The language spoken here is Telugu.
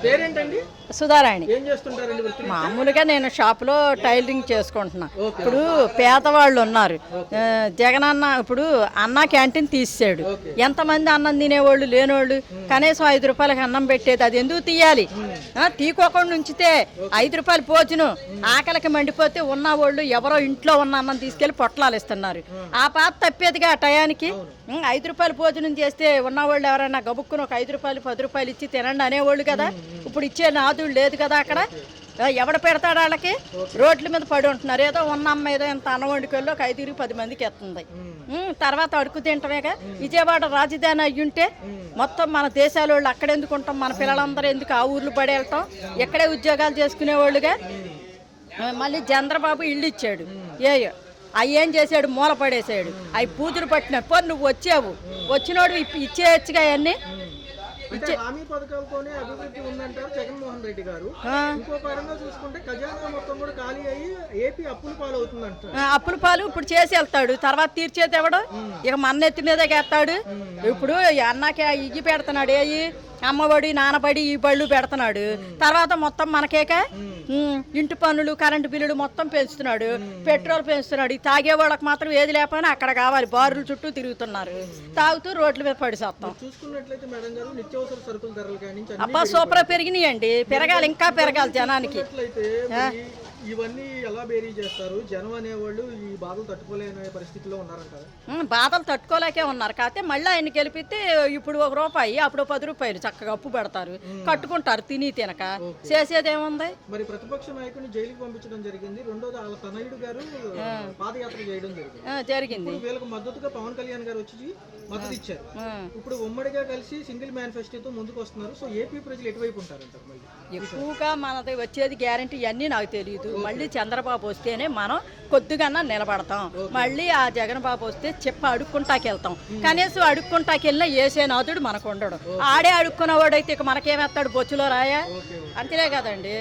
పేరేంటండి? సుధారాణి. ఏం చేస్తుంటారండి వృత్తి? మామూలుగా నేను షాప్లో టైలరింగ్ చేసుకుంటున్నా. ఇప్పుడు పేదవాళ్ళు ఉన్నారు. జగనన్న ఇప్పుడు అన్న క్యాంటీన్ తీసాడు. ఎంతమంది అన్నం తినేవాళ్ళు లేనోళ్ళు కనీసం 5 రూపాయలకి అన్నం పెట్టేది, అది ఎందుకు తీయాలి? తీకోకుండా ఉంచితే 5 రూపాయలు భోజనం ఆకలికి మండిపోతే ఉన్నవాళ్ళు ఎవరో ఇంట్లో ఉన్న అన్నం తీసుకెళ్లి పొట్లాలు ఇస్తున్నారు. ఆ పాత తప్పేదిగా ఆ టయానికి. 5 రూపాయలు భోజనం చేస్తే ఉన్నవాళ్ళు ఎవరైనా గబుక్కుని ఒక 5 రూపాయలు 10 రూపాయలు ఇచ్చి తినండి అనేవాళ్ళు కదా. ఇప్పుడు ఇచ్చే నాదుడు లేదు కదా అక్కడ. ఎవడ పెడతాడు వాళ్ళకి? రోడ్ల మీద పడి ఉంటున్నారు. ఏదో ఉన్న అమ్మ ఏదో ఇంత అన్నం వండుకెళ్ళి ఒక 5-10 మందికి ఎత్తుంది. తర్వాత అడుగు తింటమేగా. విజయవాడ రాజధాని అయ్యుంటే మొత్తం మన దేశాల వాళ్ళు అక్కడెందుకు ఉంటాం? మన పిల్లలందరూ ఎందుకు ఆ ఊర్లు పడి వెళ్తాం? ఎక్కడే ఉద్యోగాలు చేసుకునేవాళ్ళుగా. మళ్ళీ చంద్రబాబు ఇల్లు ఇచ్చాడు. అవి ఏం చేశాడు? మూల పడేసాడు. అవి పూజలు పట్టినాడు. పో నువ్వు వచ్చావు, వచ్చినోడు ఇచ్చేయచ్చుగా అవన్నీ. హామీ పథకాలతోనే అభివృద్ధి ఉందంటారు జగన్మోహన్ రెడ్డి గారు. ఇంకో పరంగా చూసుకుంటే ఖజానా మొత్తం కూడా ఖాళీ అయ్యి ఏపీ అప్పుల పాలు అవుతుందంటారు. అప్పుల పాలు ఇప్పుడు చేసి వెళ్తాడు, తర్వాత తీర్చేది ఎవడు? ఇక మన ఎత్తి మీదే ఎత్తాడు. ఇప్పుడు అన్నకి ఇవి పెడుతున్నాడు, అమ్మఒడి నానబడి ఈ బళ్ళు పెడుతున్నాడు. తర్వాత మొత్తం మనకేక ఇంటి పన్నులు కరెంటు బిల్లులు మొత్తం పెంచుతున్నాడు, పెట్రోల్ పెంచుతున్నాడు. తాగే వాళ్ళకి మాత్రం ఏది లేకపోయినా అక్కడ కావాలి. బారుల చుట్టూ తిరుగుతున్నారు, తాగుతూ రోడ్ల మీద పడిసేస్తాం. చూసుకున్నట్లయితే మేడం గారు నిత్యావసర సరుకుల ధరలు కానీ అబ్బా సూపర్ పెరిగినాయండి. పెరగాలి, ఇంకా పెరగాలి జనానికి. ఇవన్నీ ఎలా బేరీ చేస్తారు? జనం అనేవాళ్ళు ఈ బాధలు తట్టుకోలేని పరిస్థితిలో ఉన్నారంటారు. బాధలు తట్టుకోలేకే ఉన్నారు. కాకపోతే మళ్ళీ ఆయన గెలిపితే ఇప్పుడు 1 రూపాయి, అప్పుడు 10 రూపాయలు చక్కగా అప్పు పెడతారు, కట్టుకుంటారు తిని తినక. చేసేదేముంది? మరి ప్రతిపక్ష నాయకుడిని జైలుకి పంపించడం జరిగింది. రెండోది వాళ్ళ తనయుడు గారు పాదయాత్ర చేయడం జరిగింది. వీళ్ళకి మద్దతుగా పవన్ కళ్యాణ్ గారు వచ్చి మద్దతు ఇచ్చారు. ఇప్పుడు ఉమ్మడిగా కలిసి సింగిల్ మేనిఫెస్టోతో ముందుకు వస్తున్నారు. సో ఏపీ ప్రజలు ఎటువైపు ఉంటారంటారు? మళ్ళీ ఎక్కువగా మనది వచ్చేది గ్యారంటీ అన్నీ నాకు తెలియదు. మళ్ళీ చంద్రబాబు వస్తేనే మనం కొద్దిగా నిలబడతాం. మళ్ళీ ఆ జగన్ బాబు వస్తే అడుక్కుంటాకి వెళ్తాం. కనీసం అడుక్కుంటాకి వెళ్ళినా ఏసేనాథుడు మనకు ఉండడు. ఆడే అడుక్కున్నవాడైతే ఇక మనకేమేస్తాడు? బొచ్చులో రాయా? అంతేనే కదండి.